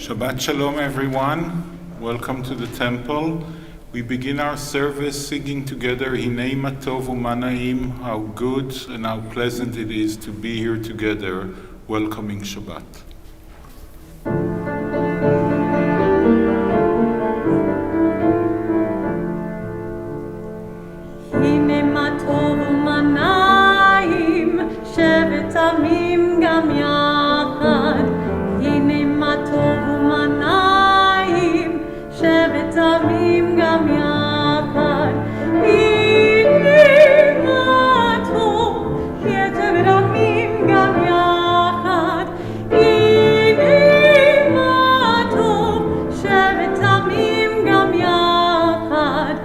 Shabbat Shalom, everyone. Welcome to the temple. We begin our service singing together, Hinei ma tov u'ma na'im, how good and how pleasant it is to be here together, welcoming Shabbat. Hinei ma tov u'ma na'im, shevet amim gam yachad. Hinei ma tov u'ma na'im, shevet amim gam yachad. Hinei ma tov, shevet amim gam yachad. Hinei ma tov, shevet amim gam yachad.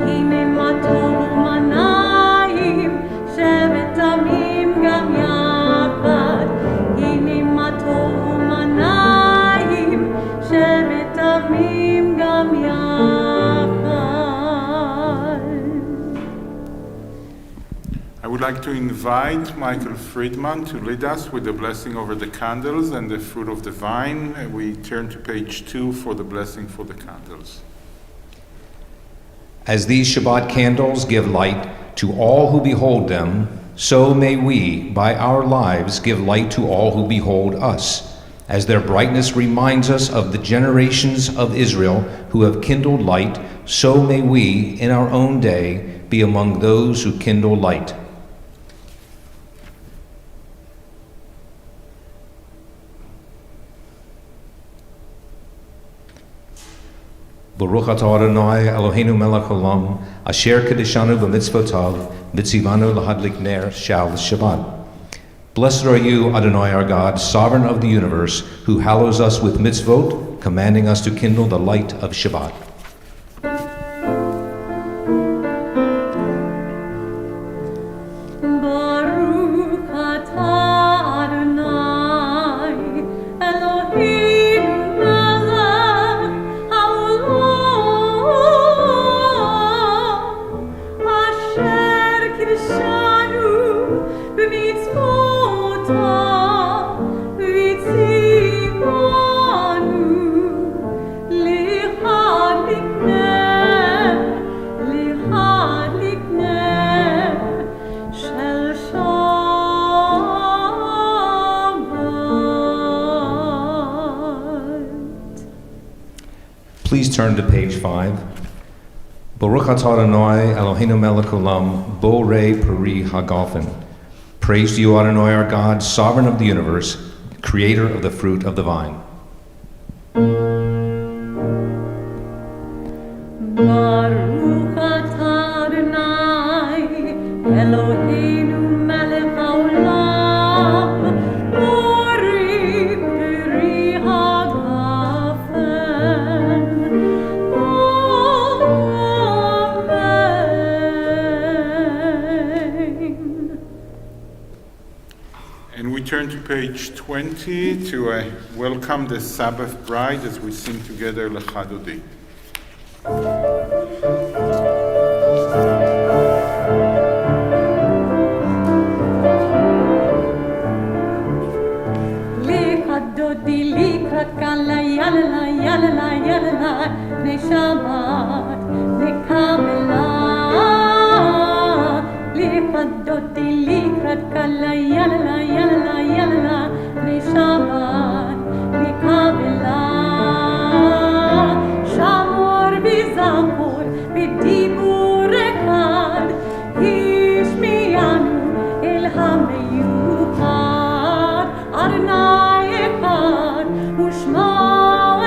Hinei ma tov u'ma na'im, shevet amim gam yachad. Hinei ma tov u'ma na'im, shevet amim gam yachad. I would like to invite Michael Friedman to lead us with the blessing over the candles and the fruit of the vine. We turn to page 2 for the blessing for the candles. As these Shabbat candles give light to all who behold them, so may we, by our lives, give light to all who behold us, as their brightness reminds us of the generations of Israel who have kindled light, so may we, in our own day, be among those who kindle light. Baruch atah Adonai Eloheinu melech haolam, asher kedeshanu b'mitzvotav, v'tzivanu lahadlik ner shal Shabbat. Blessed are you, Adonai our God, sovereign of the universe, who hallows us with mitzvot, commanding us to kindle the light of Shabbat. Baruch atah Adonai, Eloheinu melech haolam, asher kidshanu b'mitzvotav, v'tzivanu lihadlik ner shel Shabbat. Please turn to page 5. Baruch atah Adonai Eloheinu melech haolam, borei peri hagalfen. Praise to you, Adonai our God, sovereign of the universe, creator of the fruit of the vine. Baruch atah Adonai, Eloheinu melech haolam, borei peri hagafen. Amen. And we turn to page 20 to welcome the Sabbath bride as we sing together Lechadodi. Lechadodi likrat kala yalala yalala yalala bnei Shabbat nekabela. Lechadodi likrat kala yalala yalala yalala bnei Shabbat nekabela. Shamor v'zachor v'dibur echad, ishmianu el hameyuchad. Adonai echad u'shmo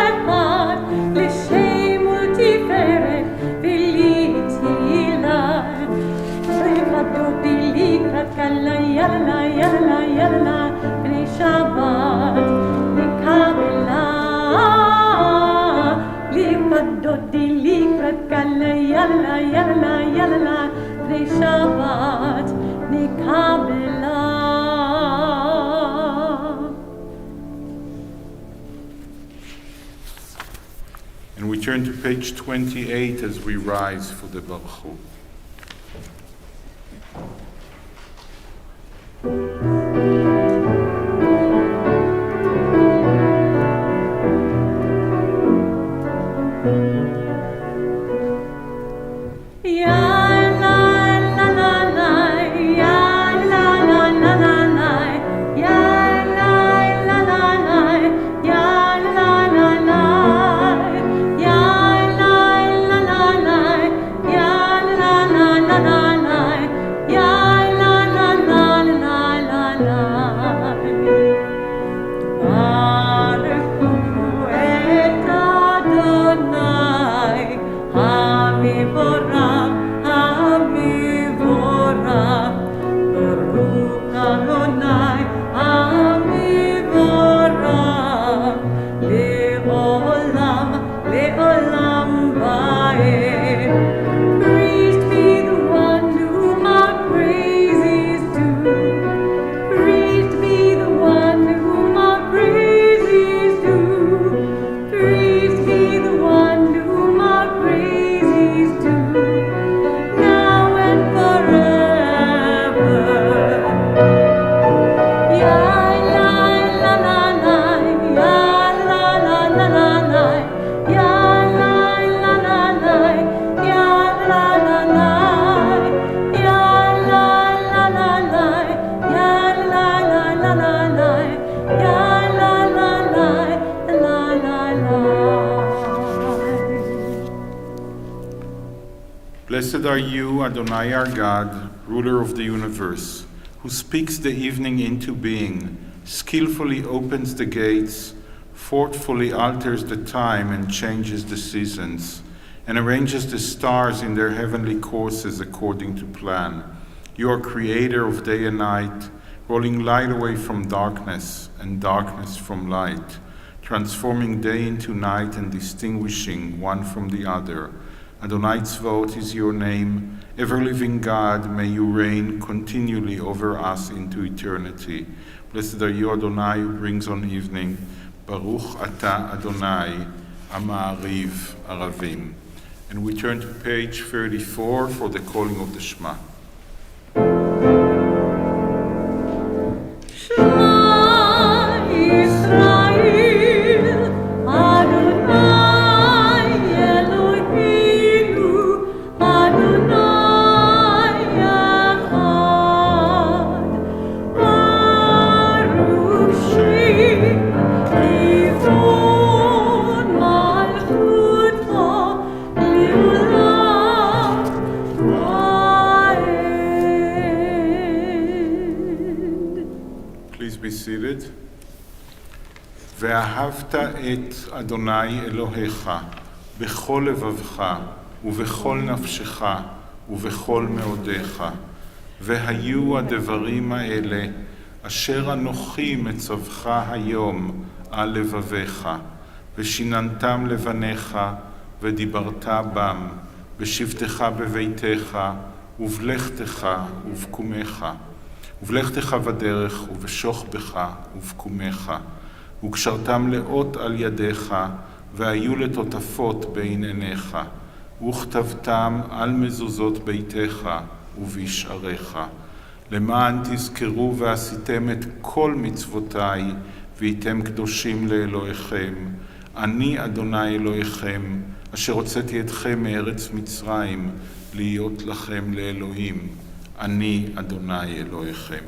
echad, l'shem u'tiferet v'litila. Lechadodi likrat kala yalala yalala yalala bnei Shabbat nekabela. Lechadodi likrat kala yalala yalala yalala bnei Shabbat nekabela. And we turn to page 28 as we rise for the Berlow. Blessed are you, Adonai our God, ruler of the universe, who speaks the evening into being, skillfully opens the gates, forcefully alters the time and changes the seasons, and arranges the stars in their heavenly courses according to plan. You are creator of day and night, rolling light away from darkness and darkness from light, transforming day into night and distinguishing one from the other. Adonai Tzvaot is your name. Ever-living God, may you reign continually over us into eternity. Blessed are you, Adonai, who brings on evening. Baruch Ata Adonai, Ama'ariv Aravim. And we turn to page 34 for the calling of the Shema. ואהבת את אדוני אלוהיך בכל לבבך ובכל נפשך ובכל מאודיך. והיו הדברים האלה אשר אנוכי מצווך היום על לבביך, ושיננתם לבניך ודיברת בם, בשבתך בביתך ובלכתך ובקומך, ובלכתך בדרך ובשוכבך ובקומך. וקשרתם לאות על ידיך, והיו לטוטפות בין עיניך, וכתבתם על מזוזות ביתך ובשעריך. למען תזכרו ועשיתם את כל מצוותיי, והייתם קדושים לאלוהיכם. אני אדוני אלוהיכם, אשר הוצאתי אתכם מארץ מצרים, להיות לכם לאלוהים. אני אדוני אלוהיכם.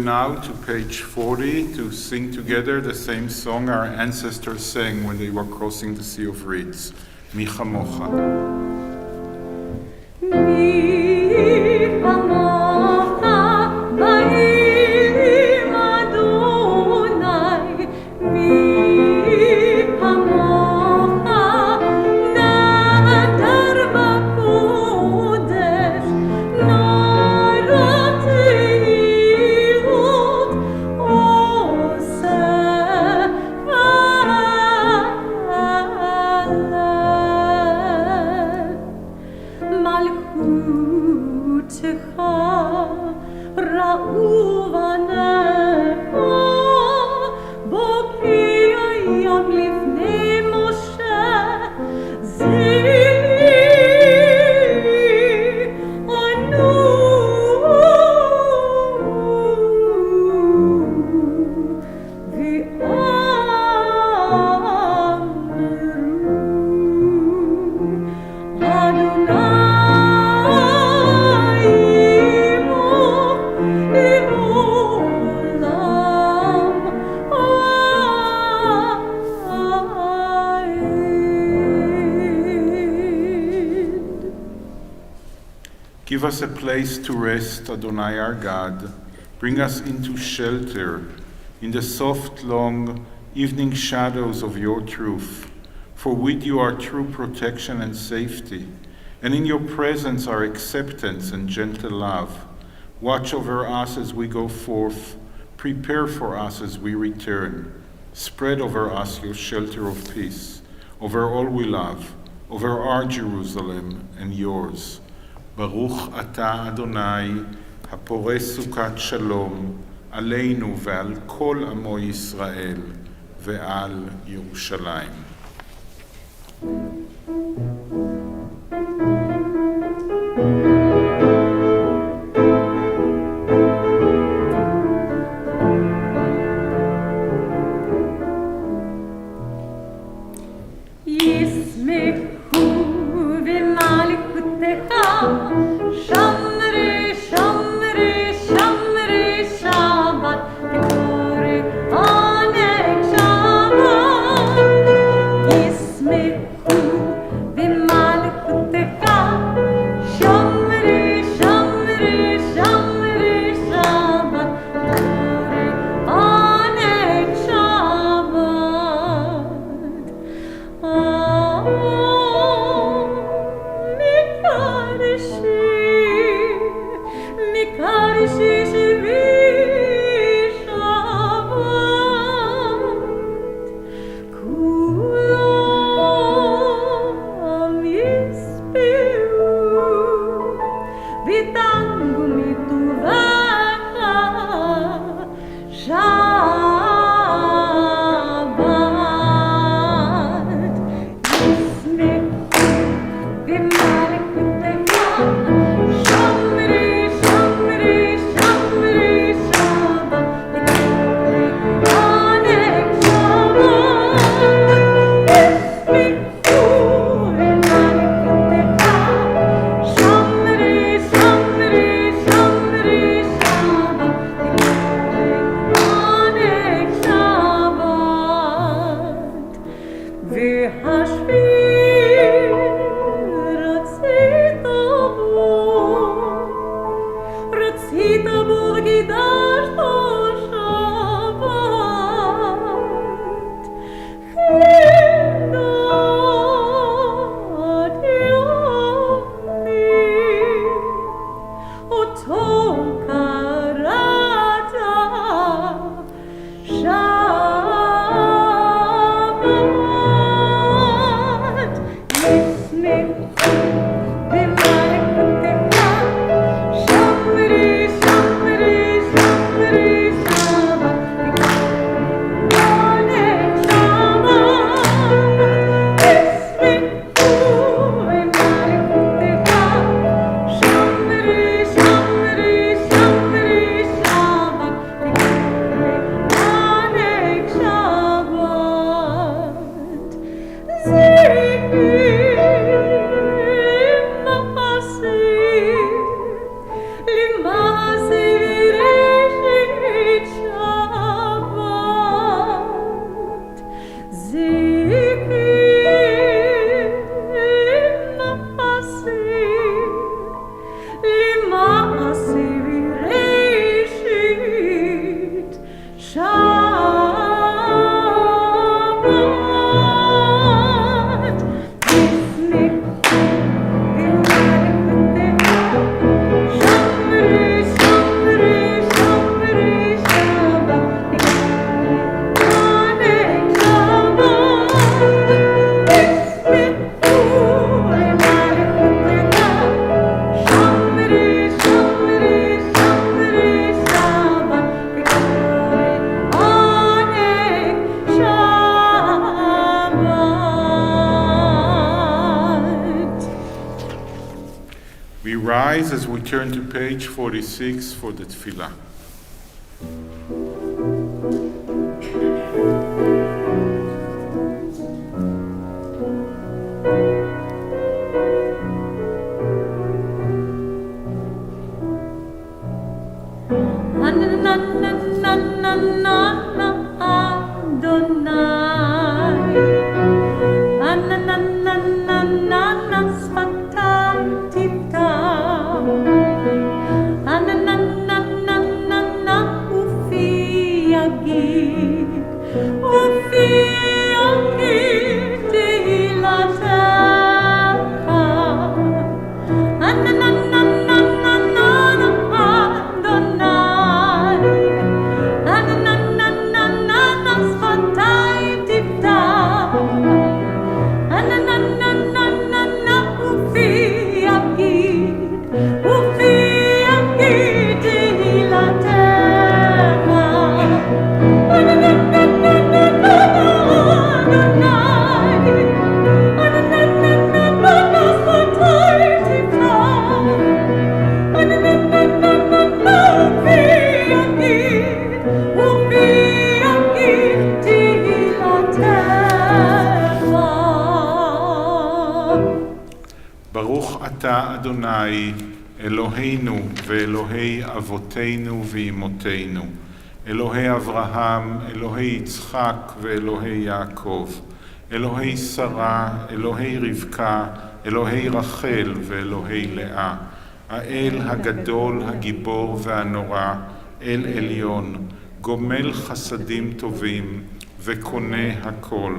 Now to page 40 to sing together the same song our ancestors sang when they were crossing the Sea of Reeds. Mi chamocha. קודשך ראו בניך בוקי היום לפני משה זילי ענו Give us a place to rest, Adonai our God. Bring us into shelter in the soft, long evening shadows of your truth. For with you are true protection and safety, and in your presence are acceptance and gentle love. Watch over us as we go forth. Prepare for us as we return. Spread over us your shelter of peace, over all we love, over our Jerusalem and yours. ברוך אתה אדוני, הפורש סוכת שלום, עלינו ועל כל עמו ישראל ועל ירושלים. rise as we turn to page 46 for the tefillah. ברוך אתה אדוני אלוהינו ואלוהי אבותינו ואמותינו, אלוהי אברהם, אלוהי יצחק ואלוהי יעקב, אלוהי שרה, אלוהי רבקה, אלוהי רחל ואלוהי לאה, האל הגדול, הגיבור והנורא, אל עליון, גומל חסדים טובים וקונה הכל,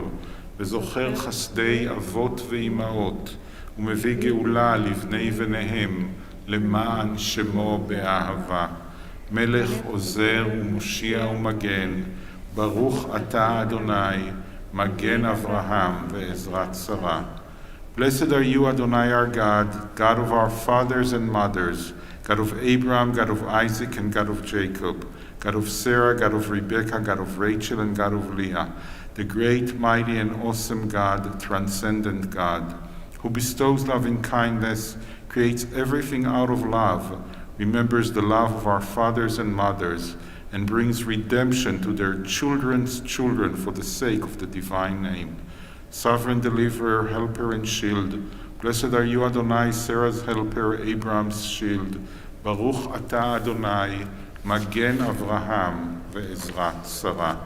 וזוכר חסדי אבות ואימהות, ומביא גאולה לבני בניהם, למען שמו באהבה. מלך עוזר ומושיע ומגן, ברוך אתה אדוני, מגן אברהם ועזרת שרה. Blessed are you, Adonai our God, God of our fathers and mothers, God of Abraham, God of Isaac, and God of Jacob, God of Sarah, God of Rebekah, God of Rachel, and God of Leah, the great, mighty, and awesome God, transcendent God, who bestows loving kindness, creates everything out of love, remembers the love of our fathers and mothers, and brings redemption to their children's children for the sake of the divine name. Sovereign deliverer, helper, and shield, blessed are you, Adonai, Sarah's helper, Abraham's shield. Baruch atah Adonai, magen Avraham ve'ezrat Sarah.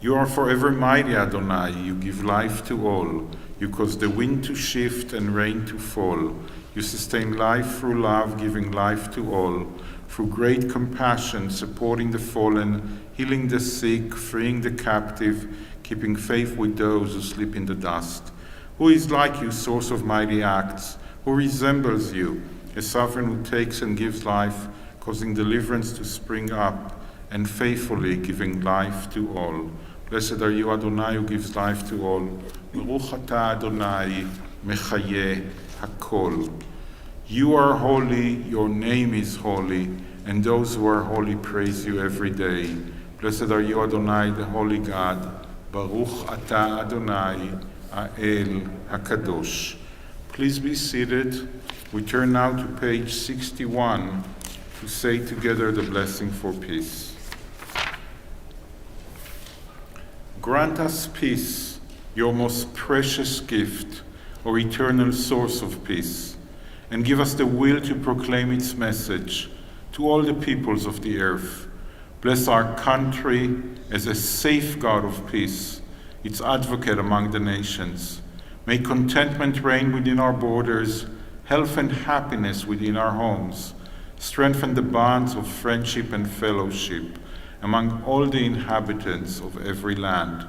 You are forever mighty, Adonai. You give life to all. You cause the wind to shift and rain to fall. You sustain life through love, giving life to all. Through great compassion, supporting the fallen, healing the sick, freeing the captive, keeping faith with those who sleep in the dust. Who is like you, source of mighty acts? Who resembles you, a sovereign who takes and gives life, causing deliverance to spring up, and faithfully giving life to all? Blessed are you, Adonai, who gives life to all. Baruch atah Adonai, mechayeh hakol. You are holy, your name is holy, and those who are holy praise you every day. Blessed are you, Adonai, the holy God. Baruch atah Adonai, Ha'el HaKadosh. Please be seated. We turn now to page 61 to say together the blessing for peace. Grant us peace, your most precious gift, or eternal source of peace, and give us the will to proclaim its message to all the peoples of the earth. Bless our country as a safeguard of peace, its advocate among the nations. May contentment reign within our borders, health and happiness within our homes. Strengthen the bonds of friendship and fellowship among all the inhabitants of every land.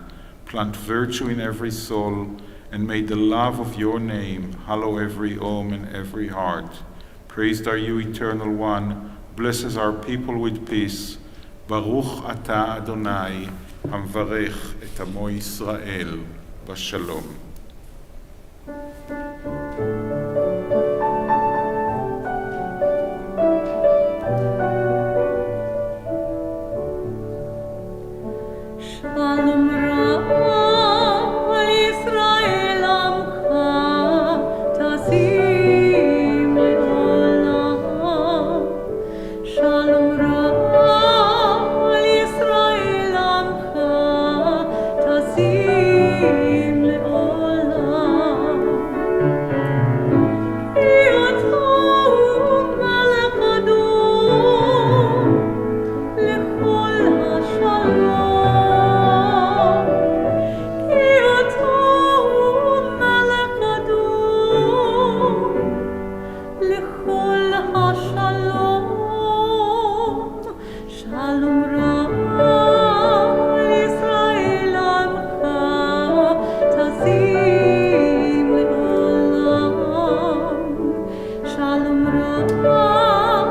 Plant virtue in every soul, and may the love of your name hallow every home and every heart. Praised are you, Eternal One. Blesses our people with peace. Baruch atah Adonai, hamvarech et amo Yisrael bashalom. Shalom Yisrael amcha tasim וכל השלום, שלום רב ישראל עמך תשים לעולם, שלום רב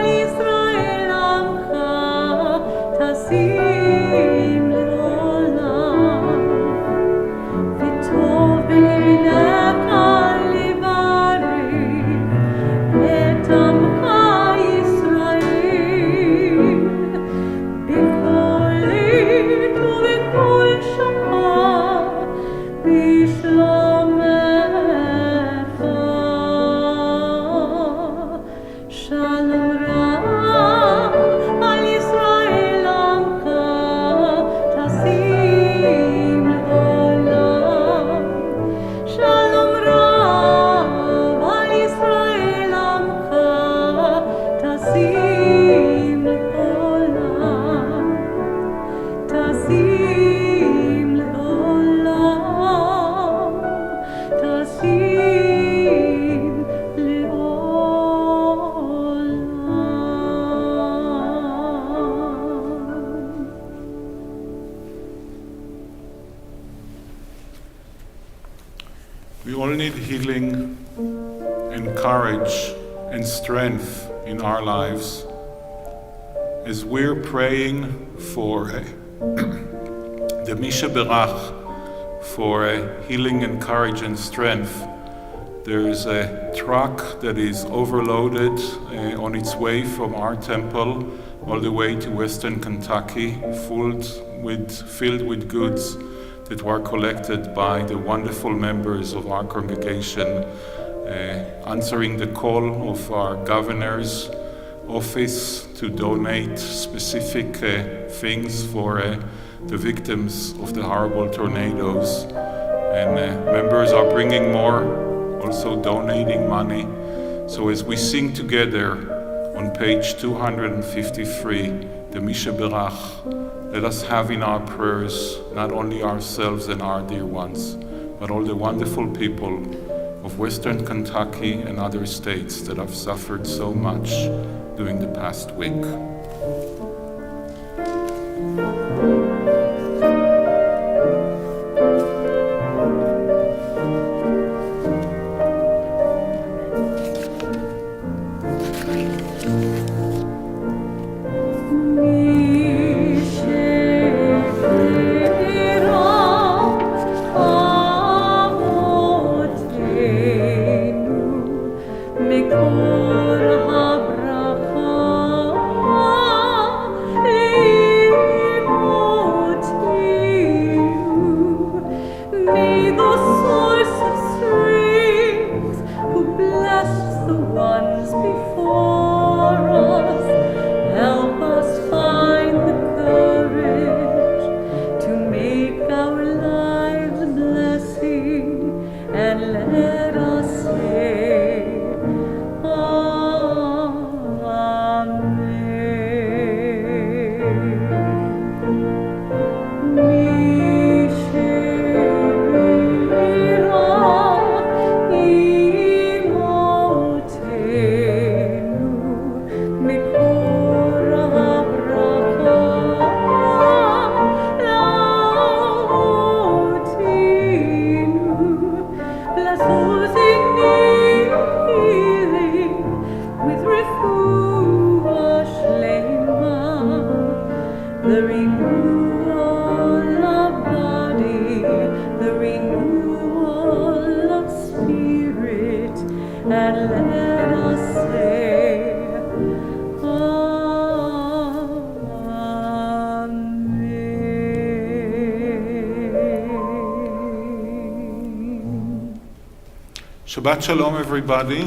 ישראל עמך תשים לעולם, וטוב בעיניך לברך את עמך ישראל, בכל עת ובכל שעה בשלומך, שלום רב על ישראל עמך תשים לעולם, שלום רב על ישראל עמך תשים לעולם, תשים לעולם, תשים לעולם. We all need healing and courage and strength in our lives. As we're praying for the Misha Berach, for healing and courage and strength, there's a truck that is overloaded on its way from our temple all the way to Western Kentucky, filled with goods that were collected by the wonderful members of our congregation, answering the call of our governor's office to donate specific things for the victims of the horrible tornadoes. And members are bringing more, also donating money. So as we sing together on page 253, the Misha Berach, let us have in our prayers not only ourselves and our dear ones, but all the wonderful people of Western Kentucky and other states that have suffered so much during the past week. Shabbat Shalom, everybody.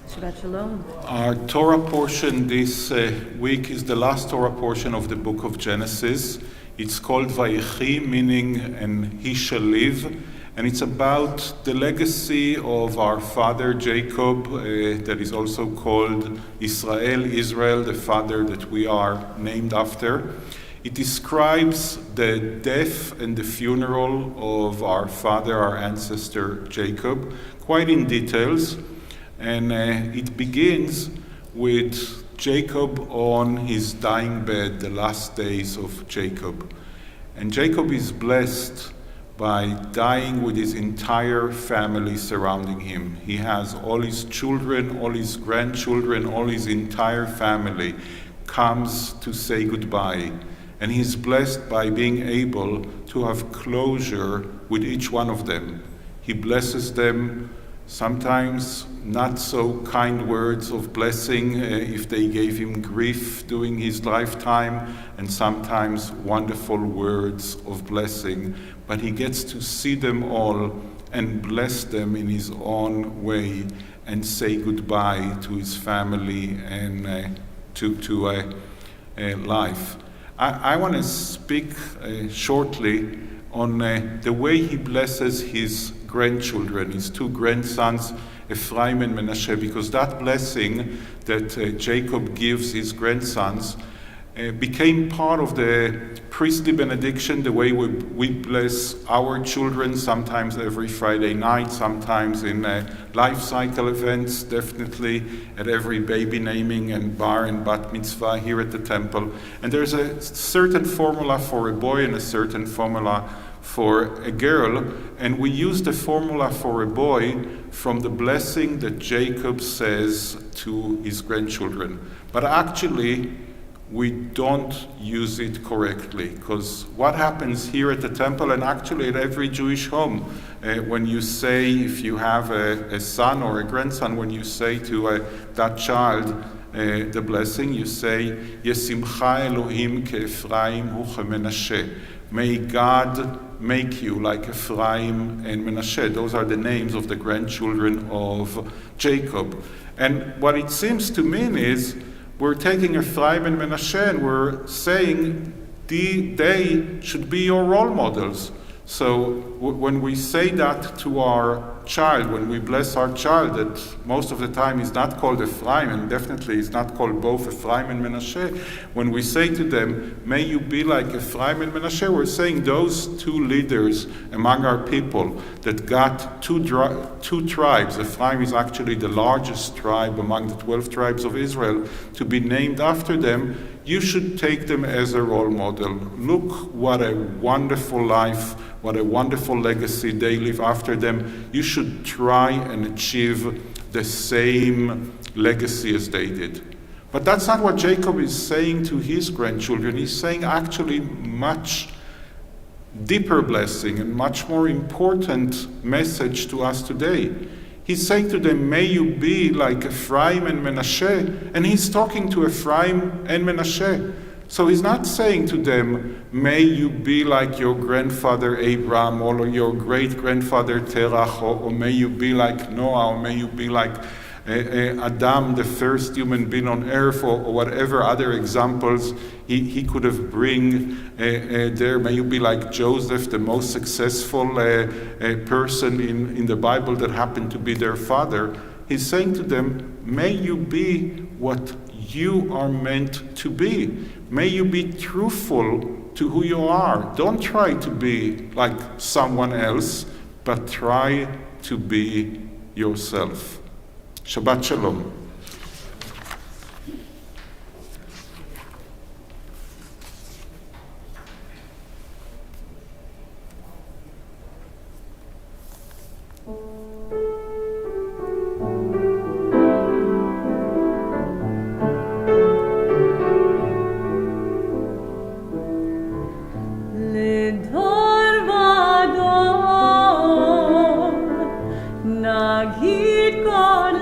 Shabbat Shalom. Our Torah portion this week is the last Torah portion of the book of Genesis. It's called Vayechi, meaning and he shall live. And it's about the legacy of our father Jacob, that is also called Israel, the father that we are named after. It describes the death and the funeral of our father, our ancestor Jacob, quite in details. And it begins with Jacob on his dying bed, the last days of Jacob. And Jacob is blessed by dying with his entire family surrounding him. He has all his children, all his grandchildren, all his entire family comes to say goodbye. And he's blessed by being able to have closure with each one of them. He blesses them, sometimes not so kind words of blessing if they gave him grief during his lifetime, and sometimes wonderful words of blessing. But he gets to see them all and bless them in his own way and say goodbye to his family and to life. I want to speak shortly on the way he blesses his grandchildren, his two grandsons, Ephraim and Menashe, because that blessing that Jacob gives his grandsons became part of the priestly benediction, the way we bless our children, sometimes every Friday night, sometimes in life cycle events, definitely at every baby naming and bar and bat mitzvah here at the temple. And there's a certain formula for a boy and a certain formula for a girl, and we use the formula for a boy from the blessing that Jacob says to his grandchildren. But actually, we don't use it correctly, because what happens here at the temple, and actually at every Jewish home, when you say, if you have a son or a grandson, when you say to that child the blessing, you say, Yesimcha Elohim ke'Ephraim hu ke'Menashe. May God make you like Ephraim and Menashe. Those are the names of the grandchildren of Jacob. And what it seems to mean is, we're taking Ephraim and Menashe and we're saying they should be your role models. So when we say that to our child, when we bless our child, that most of the time is not called Ephraim, and definitely is not called both Ephraim and Menashe, when we say to them, may you be like Ephraim and Menashe, we're saying those two leaders among our people that got two tribes. Ephraim is actually the largest tribe among the 12 tribes of Israel, to be named after them. You should take them as a role model. Look what a wonderful life, what a wonderful legacy they leave after them. You should try and achieve the same legacy as they did. But that's not what Jacob is saying to his grandchildren. He's saying actually much deeper blessing and much more important message to us today. He's saying to them, may you be like Ephraim and Menashe. And he's talking to Ephraim and Menashe. So he's not saying to them, may you be like your grandfather Abraham or your great-grandfather Terach, or may you be like Noah, or may you be like Adam, the first human being on earth, or whatever other examples he could have bring there. May you be like Joseph, the most successful person in the Bible that happened to be their father. He's saying to them, may you be what you are meant to be. May you be truthful to who you are. Don't try to be like someone else, but try to be yourself. Shabbat Shalom. Nagid God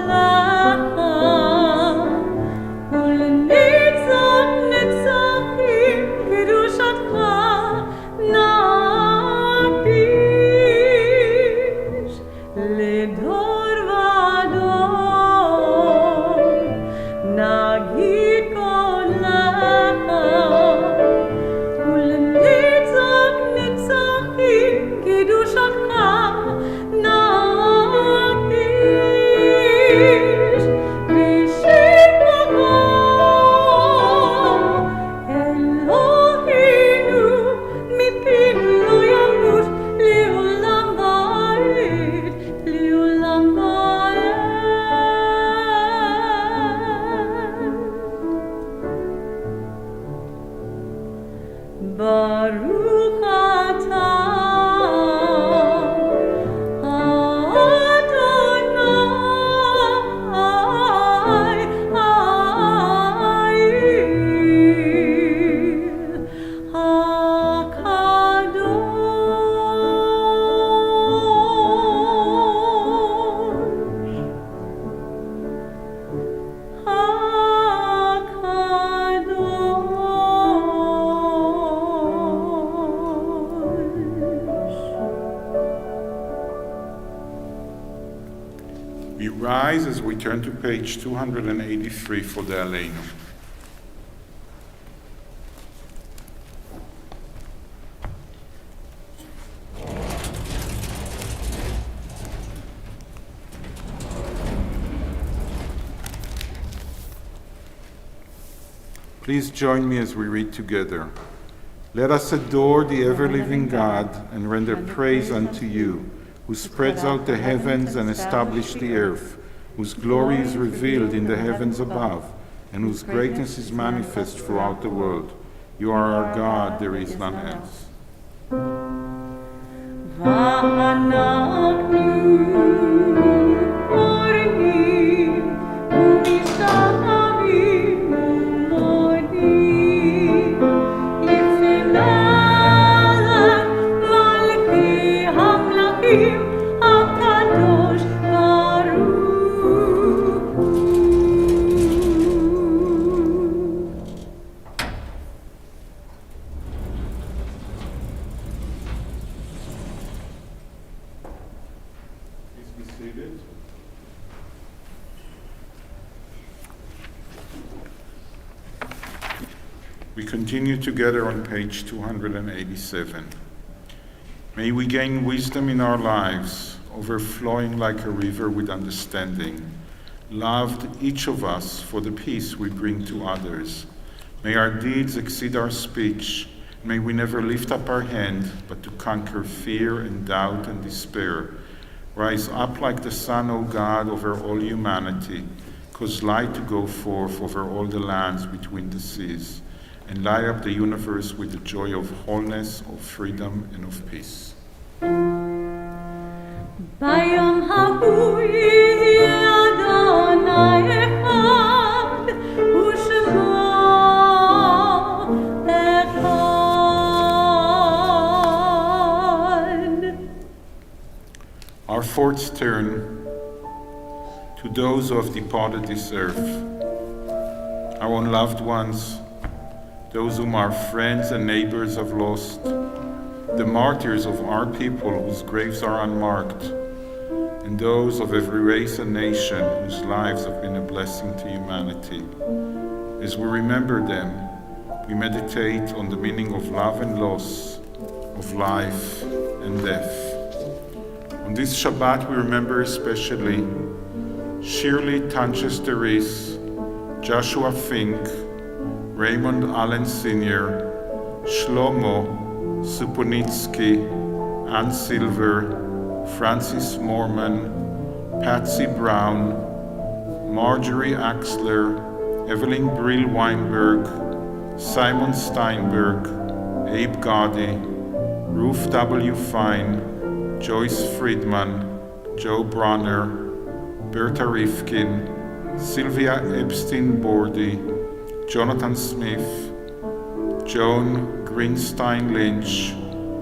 turn to page 283 for the Aleinu. Please join me as we read together. Let us adore the ever-living God and render praise unto you, who spreads out the heavens and established the earth, whose glory is revealed in the heavens above, and whose greatness is manifest throughout the world. You are our God, there is none else. We continue together on page 287. May we gain wisdom in our lives, overflowing like a river with understanding. Loved each of us for the peace we bring to others. May our deeds exceed our speech. May we never lift up our hand, but to conquer fear and doubt and despair. Rise up like the sun, O God, over all humanity. Cause light to go forth over all the lands between the seas, and light up the universe with the joy of wholeness, of freedom, and of peace. Bayom ha'hu yihi Adonai echad, u'shemo echad. Our thoughts turn to those who have departed this earth, our own loved ones, those whom our friends and neighbors have lost, the martyrs of our people whose graves are unmarked, and those of every race and nation whose lives have been a blessing to humanity. As we remember them, we meditate on the meaning of love and loss, of life and death. On this Shabbat, we remember especially Shirley Tanches-Deris, Joshua Fink, Raymond Allen Sr., Shlomo Suponitsky, Ann Silver, Francis Morman, Patsy Brown, Marjorie Axler, Evelyn Brill Weinberg, Simon Steinberg, Abe Gotti, Ruth W. Fine, Joyce Friedman, Joe Bronner, Berta Rifkin, Sylvia Epstein-Bordy, Jonathan Smith, Joan Greenstein Lynch,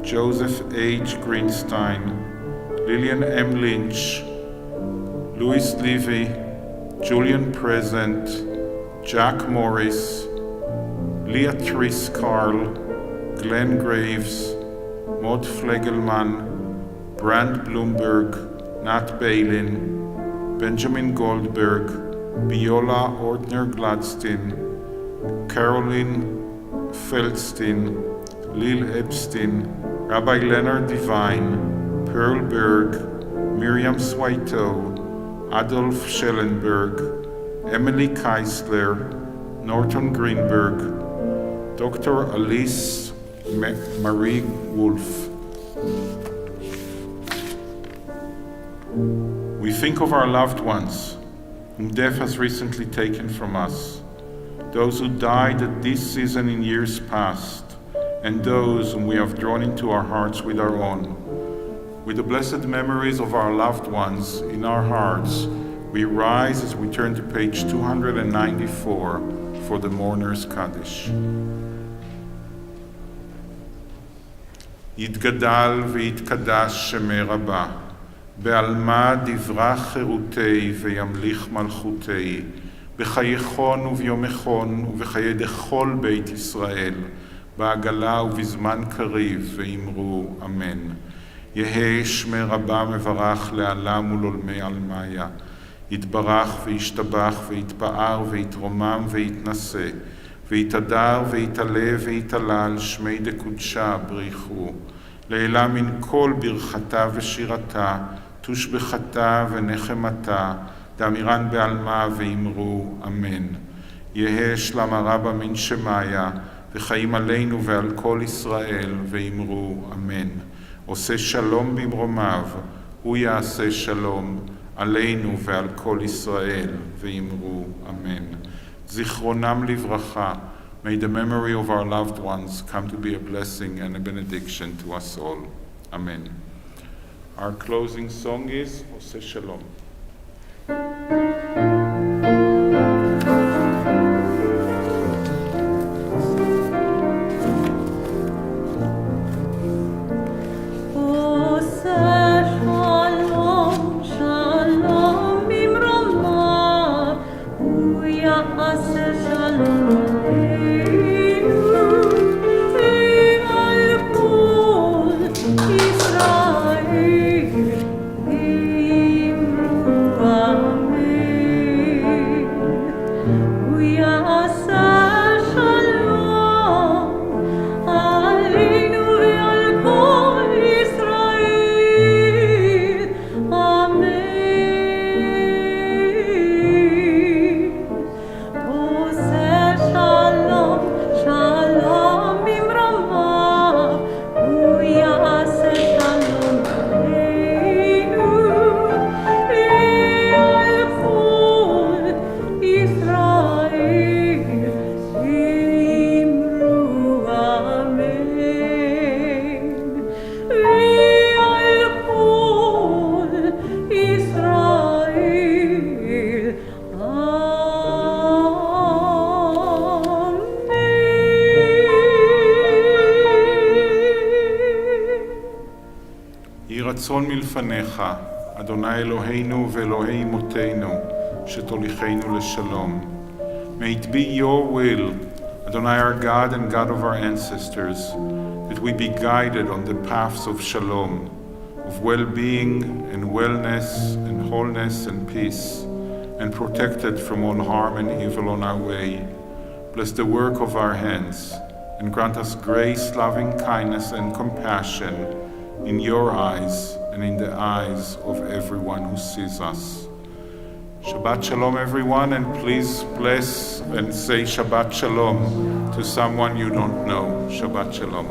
Joseph H. Greenstein, Lillian M. Lynch, Louis Levy, Julian Present, Jack Morris, Leatrice Carl, Glenn Graves, Maud Flegelman, Brand Bloomberg, Nat Balin, Benjamin Goldberg, Biola Ortner Gladstein, Caroline Feldstein, Lil Epstein, Rabbi Leonard Devine, Pearl Berg, Miriam Swaito, Adolf Schellenberg, Emily Keisler, Norton Greenberg, Dr. Alice Marie Wolf. We think of our loved ones, whom death has recently taken from us, those who died at this season in years past, and those whom we have drawn into our hearts with our own. With the blessed memories of our loved ones in our hearts, we rise as we turn to page 294 for the Mourner's Kaddish. יתגדל ויתקדש שמי רבה, בעלמא דברה חירותי וימליך מלכותי, בחייכון וביומכון ובחיי דכל בית ישראל, בעגלה ובזמן קריב, ואמרו אמן. יהא שמי רבה מברך לעלם ולעולמי עלמיה. יתברך וישתבח ויתפאר ויתרומם ויתנשא, ויתהדר ויתעלה ויתעלה על שמי דקודשה בריחו, לעילה מן כל ברכתה ושירתה, תושבחתה ונחמתה, דאמירן בעלמה ואמרו אמן. יהא שלמה רבה מן שמיה, וחיים עלינו ועל כל ישראל, ואמרו אמן. עושה שלום במרומיו, הוא יעשה שלום עלינו ועל כל ישראל, ואמרו אמן. זיכרונם לברכה, may the memory of our loved ones come to be a blessing and a benediction to us all. Amen. Our closing song is עושה שלום. רצון מלפניך, אדוני אלוהינו ואלוהי אמותינו, שתוליכנו לשלום. May it be your will, Adonai our God and God of our ancestors, that we be guided on the paths of shalom, of well-being and wellness and wholeness and peace, and protected from all harm and evil on our way. Bless the work of our hands, and grant us grace, loving kindness, and compassion in your eyes and in the eyes of everyone who sees us. Shabbat Shalom, everyone, and please bless and say Shabbat Shalom to someone you don't know. Shabbat Shalom.